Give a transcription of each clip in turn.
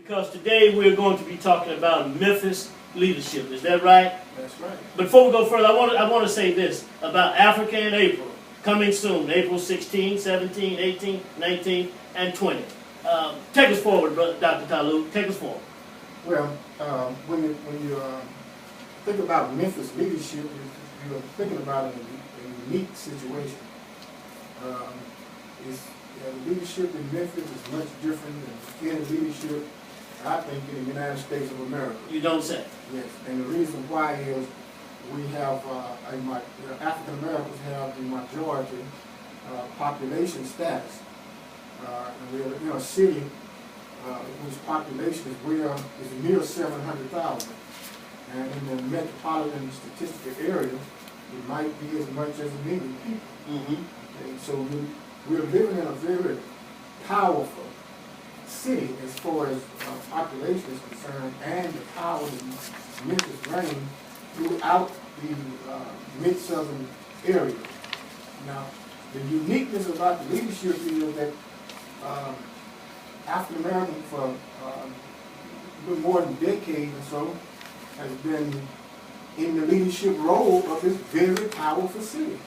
because today we're going to be talking about Memphis leadership. Is that right? That's right. Before we go further, I want to say this about Africa in April. Coming soon, April 16, 17, 18, 19, and 20. Take us forward, Dr. Talut. Take us forward. Well, when you think about Memphis leadership, you're thinking about a unique situation. The leadership in Memphis is much different than any leadership, I think, in the United States of America. You don't say? Yes, and the reason why is we have, African Americans have the majority population status. And we're in a city whose population is near 700,000. And in the metropolitan statistical area, it might be as much as 1 million people. Mm-hmm. Okay, so we're living in a very powerful city as far as population is concerned, and the power that Memphis reign throughout the mid-southern area. Now, the uniqueness about the leadership is that African American for a little more than a decade or so has been in the leadership role of this very powerful city.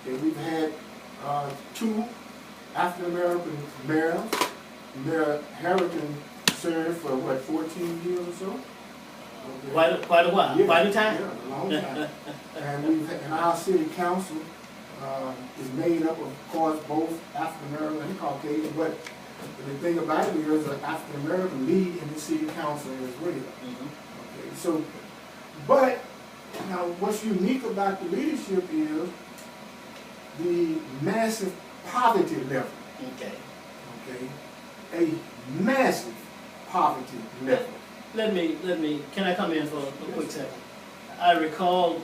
Okay, we've had 2 African American mayors. Mayor Harrington served for what, 14 years or so? Okay. Quite a while, yeah, quite a time. Yeah, a long time. And our city council is made up of course, both African American and Caucasian, but the thing about it is an African American lead in the city council as well. Mm-hmm. Okay, so, but now what's unique about the leadership is the massive poverty level. Okay. Okay, a massive poverty level. Let me, can I come in for a quick second? I recall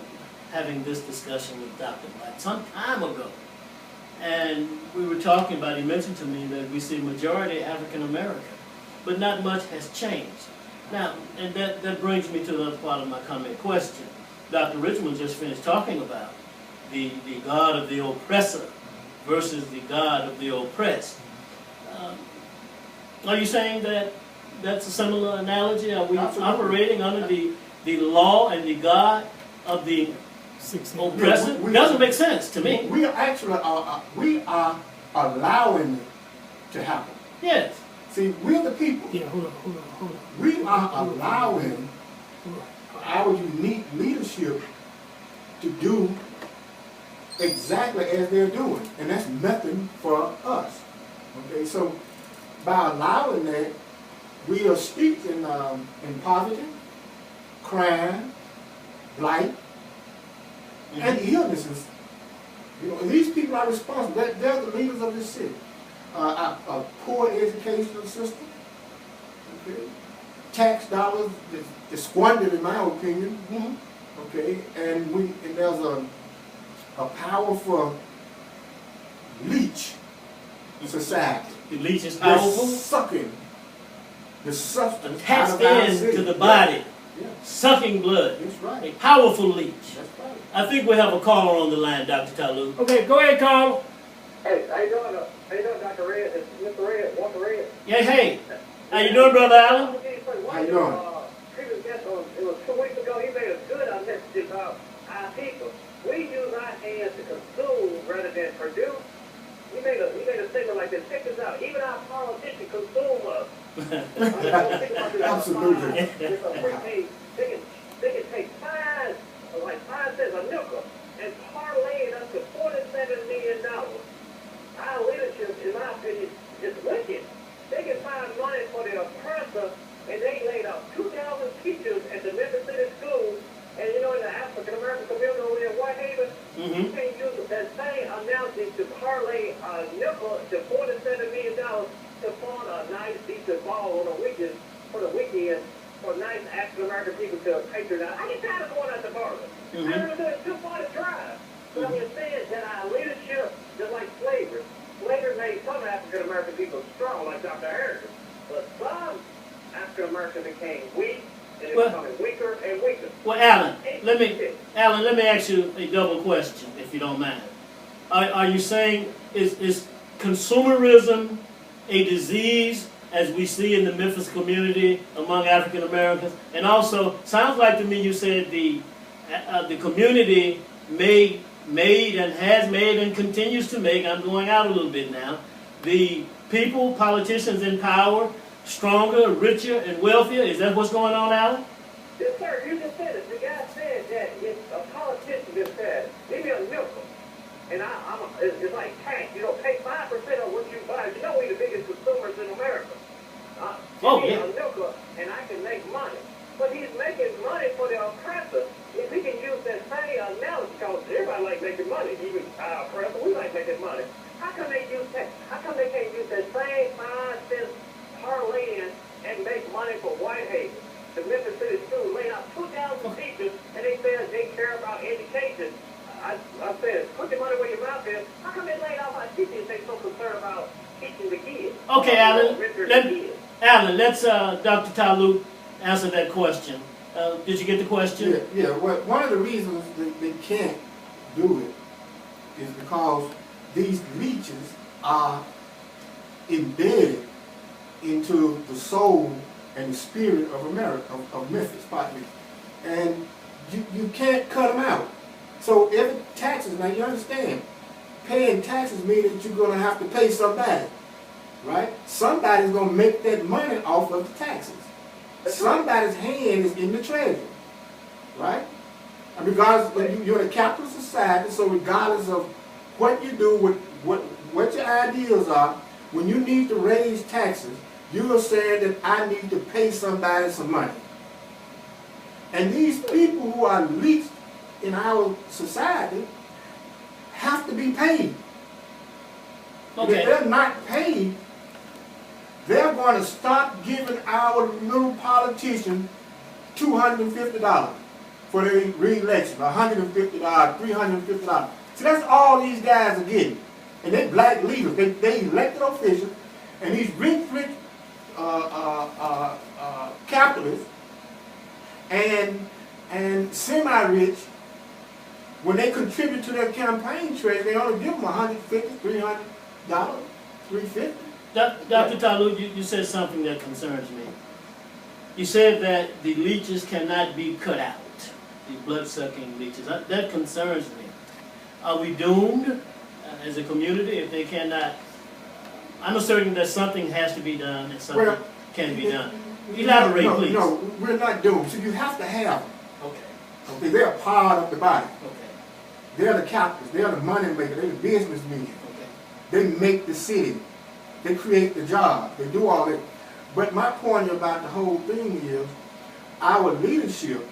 having this discussion with Dr. Black some time ago. And we were talking about, he mentioned to me that we see majority African American, but not much has changed. Now, and that brings me to the other part of my comment question. Dr. Richmond just finished talking about the God of the oppressor versus the God of the oppressed. Are you saying that that's a similar analogy? Are we operating under the law and the God of the oppressor? It doesn't make sense to me. We are actually we are allowing it to happen. Yes. See, we're the people. Yeah, hold on. We are allowing our unique leadership to do exactly as they're doing, and that's nothing for us. Okay, so by allowing that, we are steeped in poverty, crime, blight, and illnesses. You know, these people are responsible. They're the leaders of this city. A poor educational system, okay, tax dollars that's squandered, in my opinion. Okay, and there's a powerful leech society. The leech is powerful. Sucking the substance attached into the body, yeah. Sucking blood. That's right. A powerful leech. That's right. I think we have a caller on the line, Dr. Talut. Okay, go ahead, Carl. Hey, how you doing, Dr. Red? It's Mr. Red, Walter Red. Yeah, hey. How you doing, Brother Allen? How you doing? Previous guest it was 2 weeks ago, he made a good message about our people. We use our hands to consume rather than produce. He made a statement like this. Check this out. Even our politicians consume us. Absolutely. They can take fines, like 5 cents a nickel, and parlay it up to $47 million. Our leadership, in my opinion, is wicked. They can find money for the oppressor, and they laid out 2,000 teachers at the Memphis City School, and you know, in the African American community over there in Whitehaven, you can't use that same analogy to parlay a nickel to $47 million to fund a nice, decent ball on the weekend for nice African American people to patronize. I get tired of going out to bars. I never do it too far to drive. But I'm just saying that our leadership, just like slavery made some African American people strong, like Dr. Harrison. But some African American became weak, and it's becoming weaker and weaker. Well, Alan, let me ask you a double question, if you don't mind. Are you saying is consumerism a disease as we see in the Memphis community among African Americans? And also, sounds like to me you said the community made and has made and continues to make, I'm going out a little bit now, the people, politicians in power, stronger, richer, and wealthier. Is that what's going on, Alan? Yes, sir. You just said it. The guy said that if a politician just said, give me a nickel, and it's like tax. You know, pay 5% of what you buy. You know, we're the biggest consumers in America. Give me a nickel, and I can make money. But he's making money for the oppressor. If he can use that same analogy, because everybody like making money, even our oppressor, we like making money. How come they use that? How come they can't use that same 5 cents per land and make money for Whitehaven? The Memphis City School laid out 2,000 teachers, and they said they care about education. I said, put your money where your mouth is. How come they laid out my teachers if they so concerned about teaching the kids? Okay, Alan. Alan, let's Dr. Talut answer that question. Did you get the question? Yeah. Well, one of the reasons they can't do it is because these leeches are embedded into the soul and the spirit of America, of Memphis, partly. And you can't cut them out. So every taxes, now you understand, paying taxes means that you're going to have to pay somebody, right? Somebody's going to make that money off of the taxes. Somebody's hand is in the treasury, right? And regardless, you're in a capitalist society, so regardless of what you do, what your ideas are, when you need to raise taxes, you are saying that I need to pay somebody some money. And these people who are least in our society have to be paid. Okay. If they're not paid, they're going to stop giving our little politicians $250 for their re-election, $150, $350. See, that's all these guys are getting. And they're black leaders, they elected officials, and these rich capitalists and semi-rich, when they contribute to their campaign trail, they only give them $150, $300, $350. Dr. Talut, you said something that concerns me. You said that the leeches cannot be cut out, the blood-sucking leeches. That concerns me. Are we doomed as a community if they cannot? I'm asserting that something has to be done and something can be done. Elaborate, please. No, we're not doomed. So you have to have them. Okay. Okay, they're a part of the body. Okay. They're the capitalists. They're the money makers. They're the businessmen. Okay. They make the city. They create the job. They do all that. But my point about the whole thing is our leadership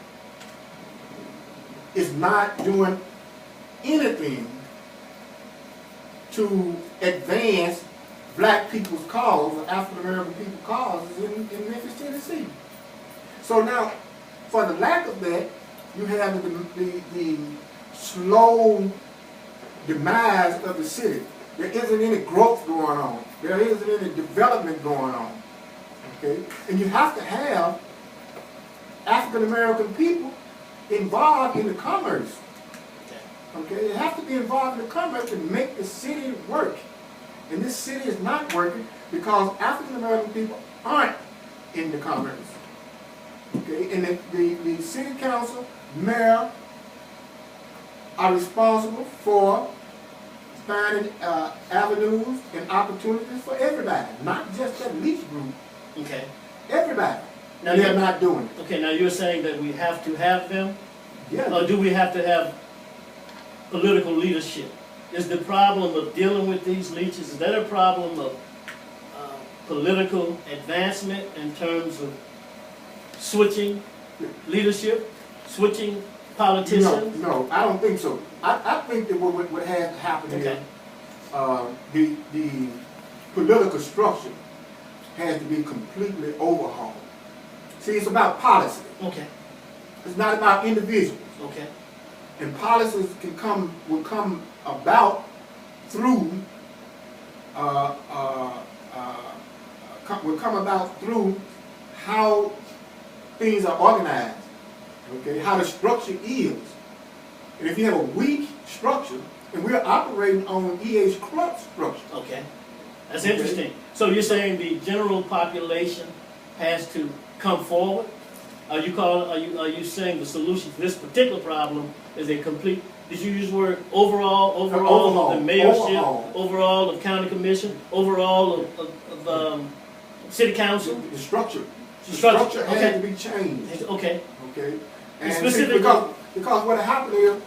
is not doing anything to advance black people's cause or African American people's causes in Memphis, Tennessee. So now, for the lack of that, you have the slow demise of the city. There isn't any growth going on. There isn't any development going on. Okay? And you have to have African American people involved in the commerce. Okay? They have to be involved in the commerce to make the city work. And this city is not working because African American people aren't in the commerce. Okay? And the city council, mayor, are responsible for finding avenues and opportunities for everybody, not just that least group. Okay. Everybody. Now They're not doing it. Okay, now you're saying that we have to have them? Yeah. Or do we have to have political leadership? Is the problem of dealing with these leeches, is that a problem of political advancement in terms of switching leadership, switching politicians? No, I don't think so. I think that what has to happen is the political structure has to be completely overhauled. See, it's about policy. Okay. It's not about individuals. Okay. And policies will come about through how things are organized. Okay, how the structure is. And if you have a weak structure, and we're operating on E.H. Crump structure. Okay. That's Okay. interesting. So you're saying the general population has to come forward? Are you saying the solution to this particular problem is a complete, did you use the word overall of the mayorship, overall of county commission, overall of city council? The structure. The The structure, structure okay. had to be changed, Okay, okay? And see, specifically- because what happened is,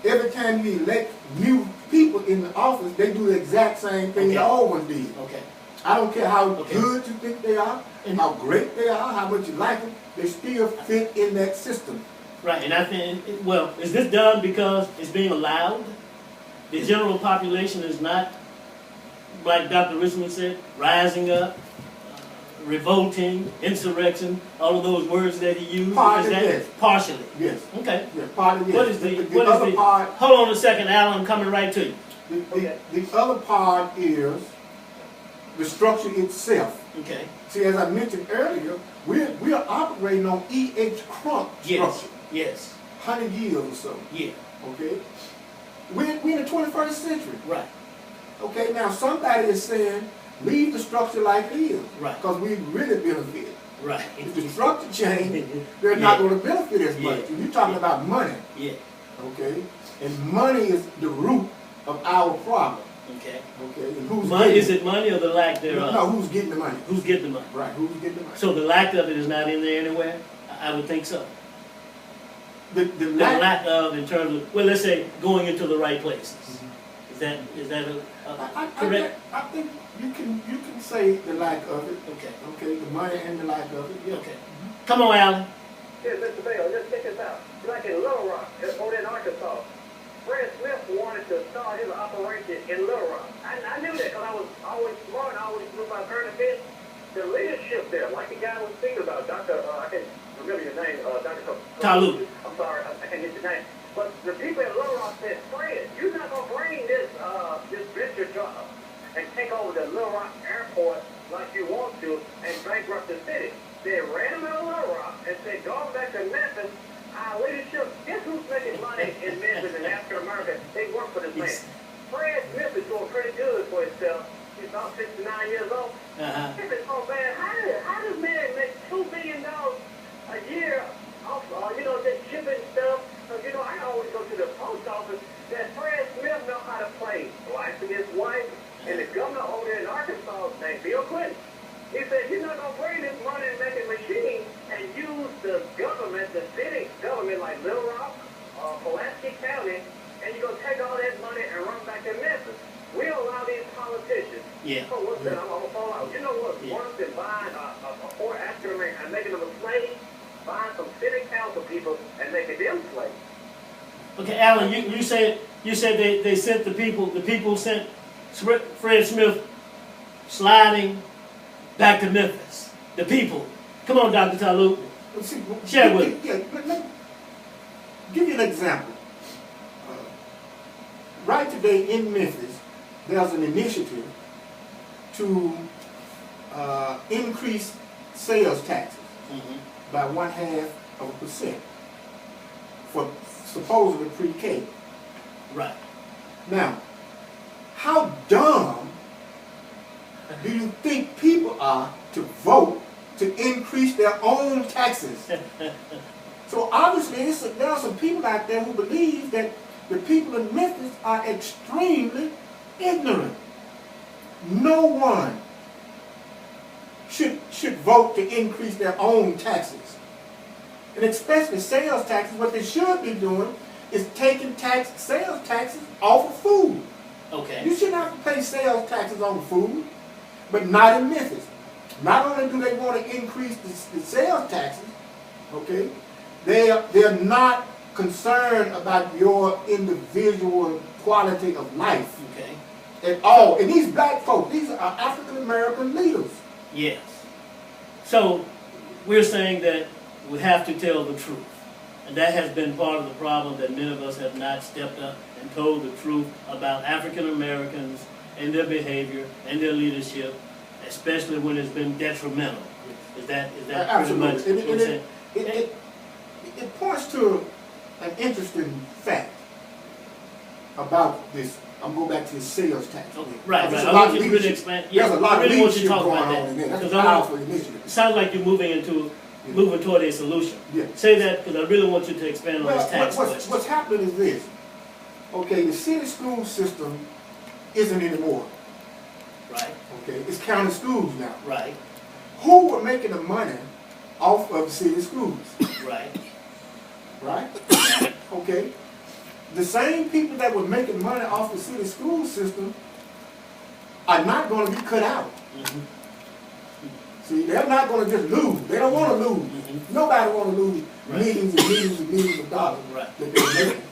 every time you elect new people in the office, they do the exact same thing Okay. they always did. okay. I don't care how Okay. good you think they are, And- how great they are, how much you like them, they still fit in that system. Right, and I think, well, is this done because it's being allowed? The general population is not, like Dr. Richmond said, rising up, revolting, insurrection, all of those words that he used? Partially, Is that- yes. Partially. Yes. Okay. Yeah, part of yes. What is the other part? hold on a second, Alan, I'm coming right to you. The other part is the structure itself. Okay. See, as I mentioned earlier, we are operating on E.H. Crump Yes, structure, yes, 100 years or so. yeah, Okay, we're in the 21st century. right, Okay, now somebody is saying leave the structure like it is, Right. because we really benefit. right. If the structure change, they're not Yeah. going to benefit as much. Yeah. And you're talking about money, Yeah, okay, and money is the root of our problem. okay. Okay, and who's Money, getting is it money or the lack thereof? No, who's getting the money? Who's getting the money? Right, who's getting the money? So the lack of it is not in there anywhere? I would think so. The The lack, lack of, in terms of, well, let's say, going into the right places. Is that correct? I think you can say the lack of it. Okay, Okay, the money and the lack of it. Yeah. okay. Come on, Alan. Here, Mr. Bell, just check this out. Like in Little Rock, over in Arkansas, Fred Smith wanted to start his operation in Little Rock. I knew that because I was always smart, I always knew about current events. The leadership there, like the guy was speaking about, Dr. I can't remember your name, Dr. Talut. I'm sorry, I can't get your name. But the people in Little Rock said, Fred, you're not going to bring this venture job and take over the Little Rock airport like you want to and bankrupt the city. They ran him out of Little Rock and said, going back to Memphis, our leadership, guess who's making money in Memphis and African America? They work for this man. Fred Smith is doing pretty good for himself. He's about 69 years old. Uh-huh. If it's so bad, how does man make $2 million a year off, just shipping stuff? Because, I always go to the post office that Fred Smith know how to play wife against wife. And the governor over there in Arkansas, named Bill Clinton, he said, you're not going to bring this money-making machine and use the government, the city government like Little Rock, Pulaski County, and you're going to take all that money and run back to Memphis. We allow these politicians. Yeah. So what's that? I'm going to fall out. You know what's Yeah. worse than buying a poor African American and making them a slave? Buying some city council people and making them slaves. Okay, Alan, you said they sent the people sent Fred Smith sliding back to Memphis. The people. Come on, Dr. Talut. But see, Share with yeah, let me give you an example. Right today in Memphis, there's an initiative to increase sales taxes by 0.5% for supposedly pre-K. Right. Now, how dumb do you think people are to vote to increase their own taxes? So obviously there are some people out there who believe that the people in Memphis are extremely ignorant. No one should vote to increase their own taxes. And especially sales taxes. What they should be doing is taking sales taxes off of food. Okay. You shouldn't have to pay sales taxes on food, but not in Memphis. Not only do they want to increase the sales taxes, okay, they're not concerned about your individual quality of life Okay. at all. And these black folks, these are African American leaders. Yes. So we're saying that we have to tell the truth. And that has been part of the problem, that many of us have not stepped up and told the truth about African Americans and their behavior and their leadership, especially when it's been detrimental. Is that pretty much what you're saying? It points to an interesting fact about this I'm going back to the sales tax. Okay, right. There's a I lot want of you to really leadership. expand. There's a lot I of really want you leadership to talk going about on that. in there. That's a Because I want- powerful initiative. It sounds like you're moving toward a solution. Yeah. Say that because I really want you to expand on Well, this tax question. what's happening is this. Okay, the city school system isn't anymore. Right, Okay, it's county schools now. right, Who were making the money off of city schools? right. Right? Okay. The same people that were making money off the city school system are not going to be cut out. Mhm. See, they're not going to just lose. They don't want to lose. Mhm. Nobody want to lose Right. millions and millions and millions of dollars Right. that they're making.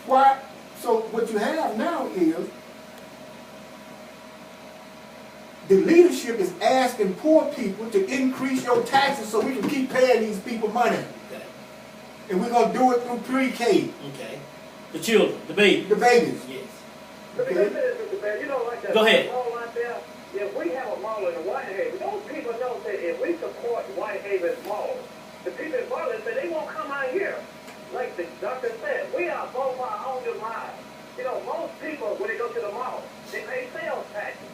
Right. So what you have now is the leadership is asking poor people to increase your taxes so we can keep paying these people money. Okay. And we're going to do it through pre-K, Okay. The children, the baby. the babies. Yes. Let me say this, Mr. Bear. You know, like that Go ahead. mall out there, if we have a mall in the Whitehaven, those people know that if we support Whitehaven's mall, the people in Wallace say they won't come out here. Like the doctor said, we are both our own demise. You know, most people, when they go to the mall, they pay sales taxes.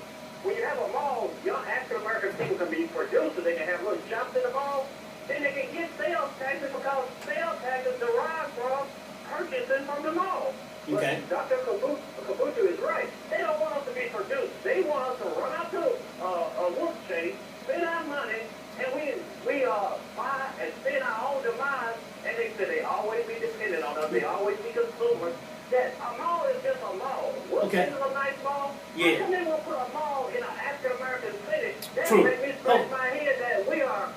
When you have a mall, young African-American people can be producers, they can have little shops in the mall, then they can get sales taxes because sales taxes derive from purchasing from the mall. Okay. But Dr. Kabutu is right. They don't want us to be produced. They want us to run out to a wolf chase, spend our money, and we buy and spend our own demise, and they say they always be dependent on us. They always be consumers. That a mall is just a mall. Wolf Okay. Chase is a nice mall. Yeah. How come they won't put a mall in an African-American city? That True. make me scratch my head that we are,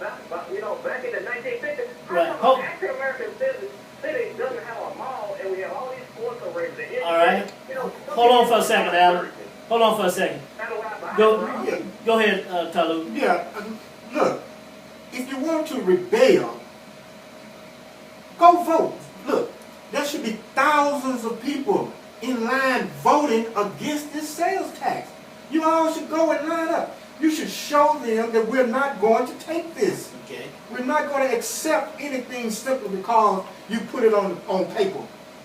back in the 1950s. Right. How come an African-American city doesn't have a mall and we have all these sports arrays? All right. Hold on for a second, Alan. Hold on for a second. Go ahead, Talut. Yeah, look, if you want to rebel, go vote. Look, there should be thousands of people in line voting against this sales tax. You all should go and line up. You should show them that we're not going to take this. Okay. We're not going to accept anything simply because you put it on paper.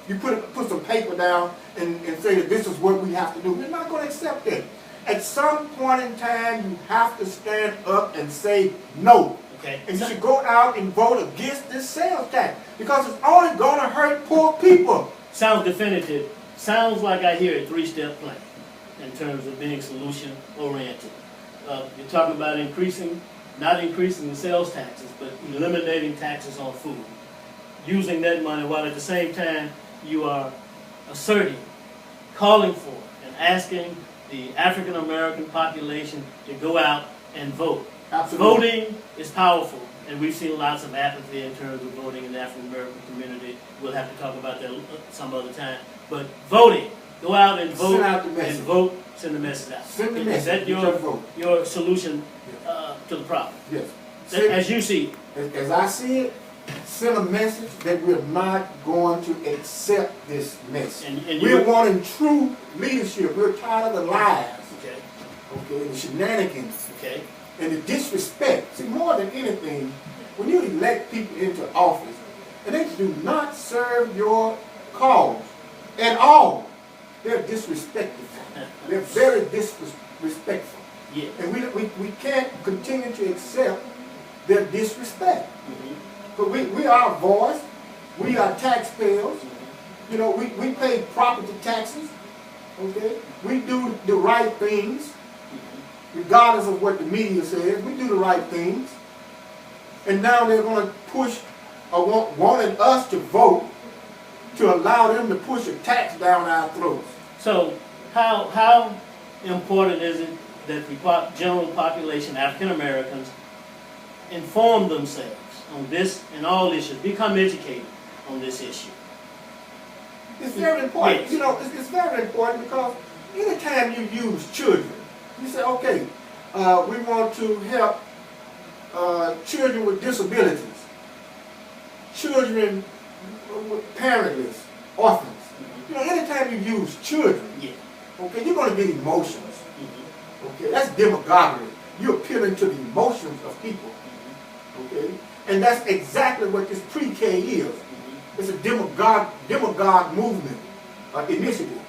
You put some paper down and say that this is what we have to do. We're not going to accept it. At some point in time, you have to stand up and say no. Okay. And you should go out and vote against this sales tax because it's only going to hurt poor people. Sounds definitive. Sounds like I hear a three-step plan in terms of being solution-oriented. You're talking about not increasing the sales taxes, but eliminating taxes on food. Using that money while at the same time you are asserting, calling for, and asking the African American population to go out and vote. Absolutely. Voting is powerful, and we've seen lots of apathy in terms of voting in the African American community. We'll have to talk about that some other time. But voting, go out and vote, Send out the message. and vote, send the message out. Send the Is message. that Get your vote. your solution to the problem? Yes. As you see, As I see it, send a message that we're not going to accept this mess. And We're you- wanting true leadership. We're tired of the lies, okay, okay, the shenanigans, okay, and the disrespect. See, more than anything, when you elect people into office, and they do not serve your cause at all, they're disrespectful. They're very disrespectful. yeah. And we can't continue to accept their disrespect. Mhm. But we are a voice, we are taxpayers, you know, we pay property taxes, okay? We do the right things, regardless of what the media says, we do the right things. And now they're going to push, or wanted us to vote to allow them to push a tax down our throats. So, how important is it that the general population, African Americans, inform themselves on this and all issues, become educated on this issue? It's very important. Yes. You know, it's very important because anytime you use children, you say, okay, we want to help children with disabilities, children with parentless, orphans. You know, anytime you use children, Yeah. okay, you're going to get emotions. Mhm. Okay, that's demagoguery. You're appealing to the emotions of people. Okay, and that's exactly what this pre-K is. It's a demagogue movement, initiative.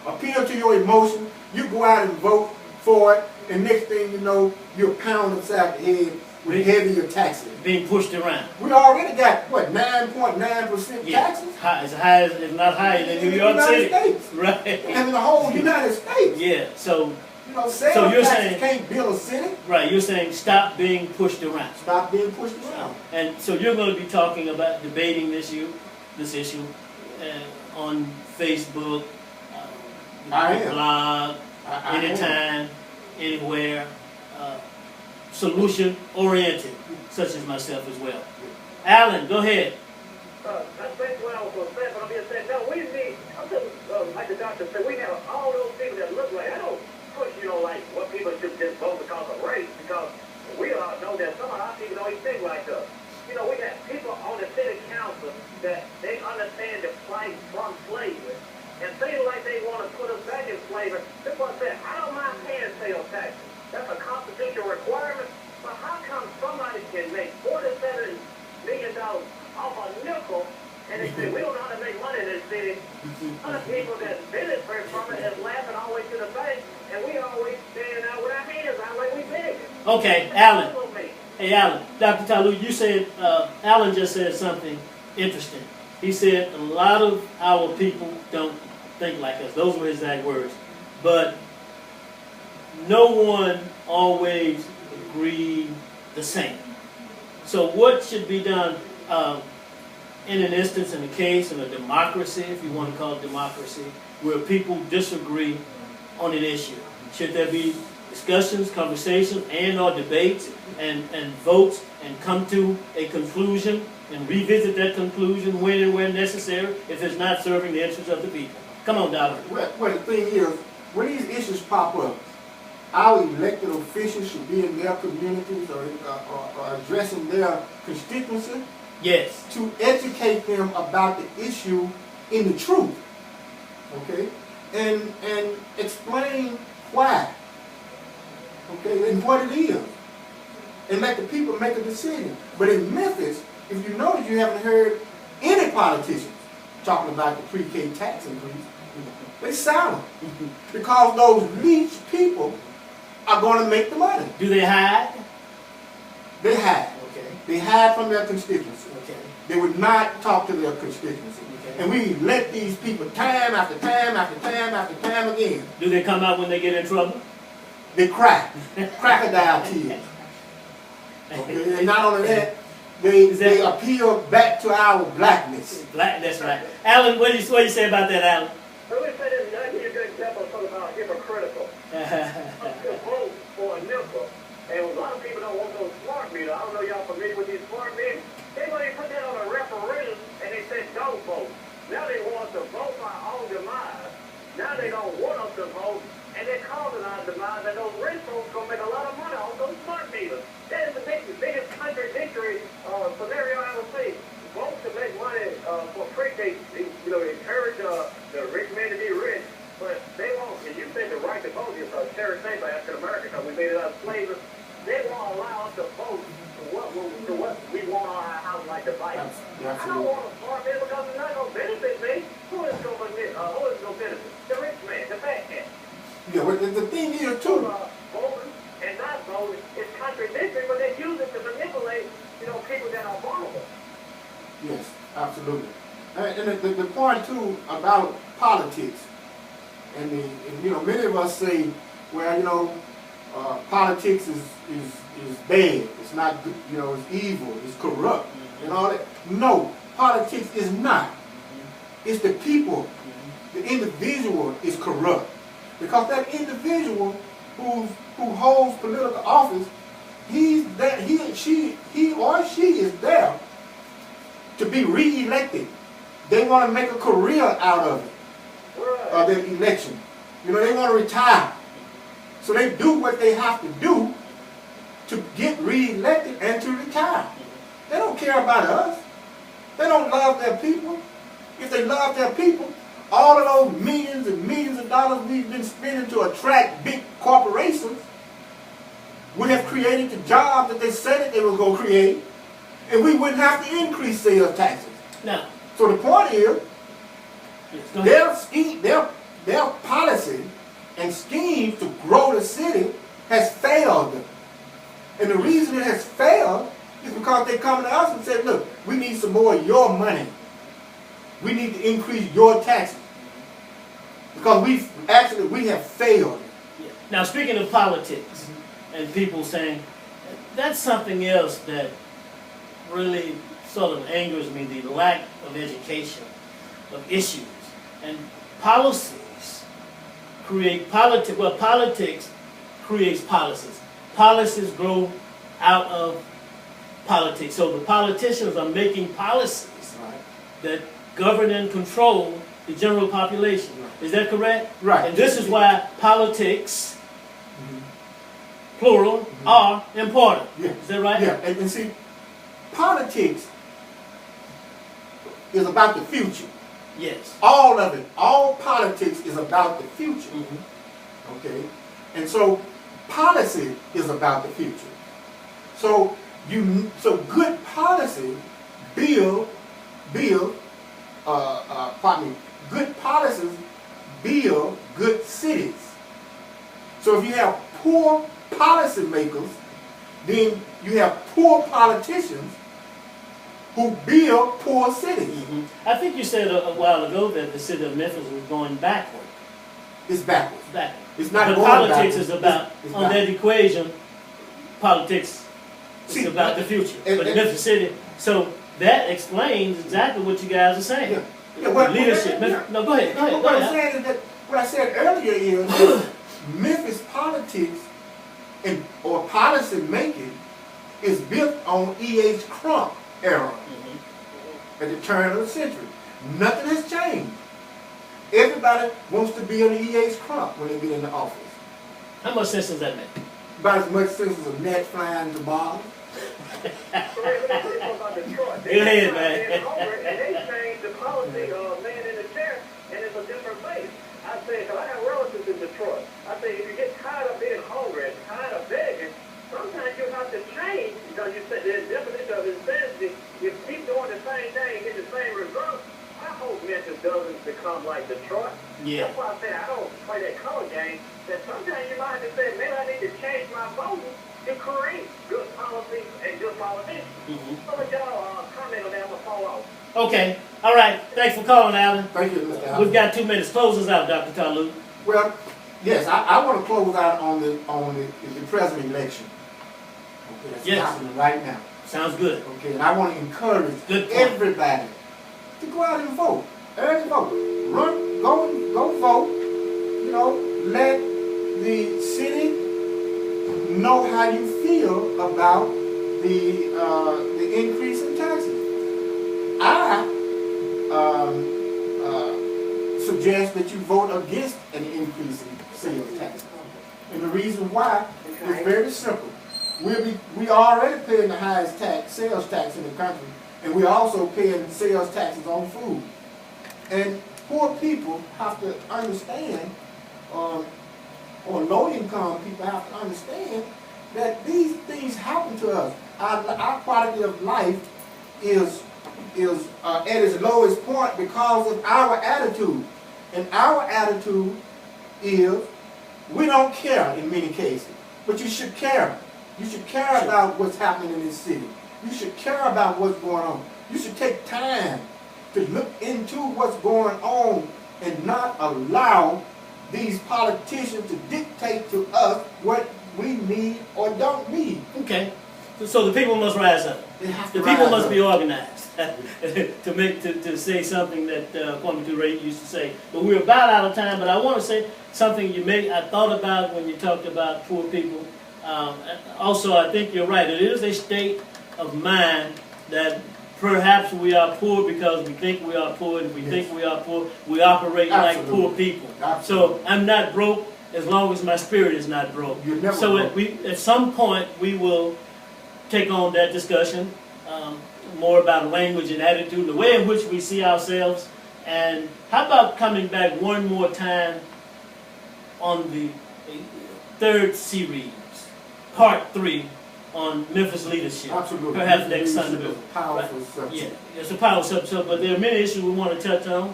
Appeal to your emotion, you go out and vote for it, and next thing you know, you're pounded upside the head with heavier taxes. Being pushed around. We already got, what, 9.9% taxes? As high as, if not higher than New York City. States. Right. And in the whole United States. Yeah, so You know, sales So you're taxes saying- can't build a city. right, you're saying stop being pushed around. Stop being pushed around. And so you're going to be talking about debating this issue on Facebook, I am. blog, I am. anytime, anywhere, solution oriented, such as myself as well. Alan, go ahead. That's basically what I was going to say, but I'm just saying, no, we need, I'm just, like the doctor said, we have all those people that look like, I don't push, like what people should just vote because of race, because we all know that some of our people don't even think like us. We got people on the city council that they understand the plight from slavery, and seem like they want to put us back in slavery. That's what I said, I don't mind paying sales taxes. That's a constitutional requirement, but how come somebody can make $47 million off a nickel, and they say, we don't know how to make money in this city. Other people that benefit from it is laughing all the way to the bank, and we always standing out with our hands out like we big. Okay, Alan. Hey, Alan. Dr. Talut, you said, Alan just said something interesting. He said a lot of our people don't think like us. Those were his exact words. But no one always agreed the same. So what should be done in an instance, in a case, in a democracy, if you want to call it democracy, where people disagree on an issue? Should there be discussions, conversations, and or debates, and votes, and come to a conclusion, and revisit that conclusion when and where necessary, if it's not serving the interests of the people? Come on, Doctor. Well, the thing is, when these issues pop up, our elected officials should be in their communities or addressing their constituency. Yes. To educate them about the issue in the truth, okay, and explain why, okay, and what it is, and let the people make a decision. But in Memphis, if you notice, you haven't heard any politicians talking about the pre-K tax increase. They're silent because those leech people are going to make the money. Do they hide? They hide. Okay. They hide from their constituency. Okay. They would not talk to their constituency. Okay. And we let these people time after time after time after time again. Do they come out when they get in trouble? They cry. Crocodile tears. Okay. And not only that, they appeal back to our blackness. Black, that's right. Alan, what do you say about that, Alan? Let me say this, I give you a good example of something about hypocritical. To vote for a nickel, and a lot of people don't want those smart meters. I don't know y'all familiar with these smart meters. They want to put that on a referendum, and they said don't vote. Now they want us to vote for our own demise. Now they don't want us to vote, and they're causing our demise, and those rich folks going to make a lot of money off those smart meters. That is the biggest contradictory scenario I would see. Vote to make money for pre-K, encourage the rich men to be rich, but they won't, and you said the right to vote is Terry Saint by African American because we made it out of slavery. They won't allow us to vote to what we want on our house like the Bible. I don't want a smart man because it's not going to benefit me. Who is going to benefit? The rich man, the fat cat. Yeah, well, the thing is too. Voting and not voting is contradictory, but they use it to manipulate, people that are vulnerable. Yes, absolutely. And the point too about politics, and many of us say, well, politics is bad. It's not good. It's evil. It's corrupt, and all that. No, politics is not. It's the people. The individual is corrupt, because that individual who holds political office, he or she is there to be re-elected. They want to make a career out of it, of their election. They want to retire. So they do what they have to do to get re-elected and to retire. They don't care about us. They don't love their people. If they love their people, all of those millions and millions of dollars we've been spending to attract big corporations would have created the jobs that they said that they were going to create, and we wouldn't have to increase sales taxes. Now, So the point is, Yes, go ahead. their scheme, their policy and scheme to grow the city has failed. And the reason it has failed is because they come to us and say, look, we need some more of your money. We need to increase your taxes. Because we have failed. Yeah. Now, speaking of politics and people saying, that's something else that really sort of angers me, the lack of education of issues. And policies create politics. Well, politics creates policies. Policies grow out of politics. So the politicians are making policies Right. that govern and control the general population. Is that correct? Right. And this is why politics, plural, are important. Yeah. Is that right? Yeah, and see, politics is about the future. Yes. All of it, all politics is about the future. Mhm. Okay? And so policy is about the future. So good policy good policies build good cities. So if you have poor policymakers, then you have poor politicians who build poor cities. Mhm. I think you said a while ago that the city of Memphis was going backward. It's backwards. Backward. It's not But going politics backwards. is about, It's on not. that equation, politics is See, about the future. and- But and- Memphis City, so that explains exactly what you guys are saying. Yeah. Yeah, what- Leadership. yeah. No, go ahead. Go ahead. Go What I'm ahead. saying is that what I said earlier is that Memphis politics or policy making is built on E.H. Crump era Mhm. at the turn of the century. Nothing has changed. Everybody wants to be under E.H. Crump when they get into office. How much sense does that make? About as much sense as a gnat flying to Mars. So let me tell you something about Detroit. Go ahead, man. And they changed the policy of man in the chair, and it's a different place. I said, because I have relatives in Detroit. I said, if you get tired of being hungry and tired of begging, sometimes you have to change. Because you said the definition of insanity, you keep doing the same thing, get the same results. I hope Memphis doesn't become like Detroit. Yeah. That's why I say I don't play that color game. That sometimes you might have to say, maybe I need to change my voting to create good policies and good politicians. Mhm. So let y'all comment on that before I fall off. Okay. All right. Thanks for calling, Alan. Thank you, Mr. Allen. We've got 2 minutes. Close us out, Dr. Talut. Well, yes, I want to close out on the president election. Okay, that's Yes. happening right now. Sounds good. Okay, and I want to encourage Good point. everybody to go out and vote. Early vote. Go vote. You know, let the city know how you feel about the increase in taxes. I suggest that you vote against an increase in sales tax. And the reason why is very simple. We already paying the highest sales tax in the country, and we're also paying sales taxes on food. And poor people have to understand, or low-income people have to understand that these things happen to us. Our quality of life is at its lowest point because of our attitude. And our attitude is we don't care in many cases, but you should care. You should care about what's happening in this city. You should care about what's going on. You should take time to look into what's going on and not allow these politicians to dictate to us what we need or don't need. Okay. So the people must rise up. They have The to people rise must up. be organized to say something that Kwame Ture used to say. But we're about out of time. But I want to say something I thought about when you talked about poor people. Also, I think you're right. It is a state of mind that perhaps we are poor because we think we are poor, and if we think we are poor, we operate like Absolutely. poor people. Absolutely. So I'm not broke as long as my spirit is not broke. You're never So broke. at some point we will take on that discussion, more about language and attitude, the way in which we see ourselves. And how about coming back one more time on the third series, part 3 on Memphis leadership. Absolutely. Perhaps next Sunday. It's a powerful subject. Yeah, it's a powerful subject, but there are many issues we want to touch on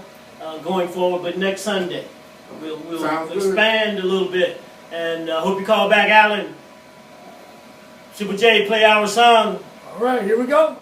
going forward. But next Sunday, we'll Sounds good. expand a little bit. And I hope you call back, Alan. Super J, play our song. All right, here we go.